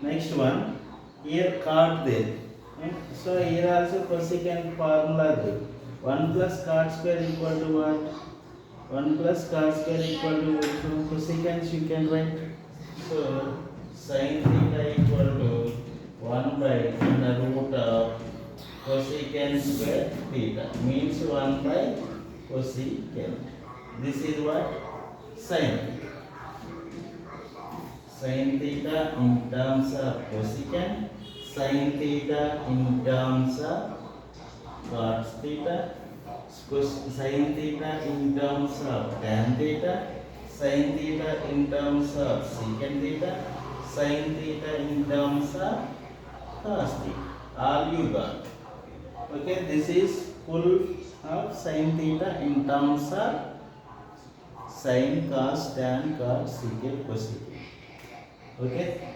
Next one, here cot there. So here also cosecant formula there. 1 plus cot square equal to what? 1 plus cot square equal to cosecant you can write. So sin theta equal to 1 by under root of cosecant square theta, means 1 by cosecant. This is what? Sin. Sin theta in terms of cosecant, sin theta in terms of cos theta, sin theta in terms of tan theta, sin theta in terms of secant theta, sin theta in terms of cos theta. All you got. Okay, this is full of sin theta in terms of sin, cos, tan, cot, secant, cosecant. Okay.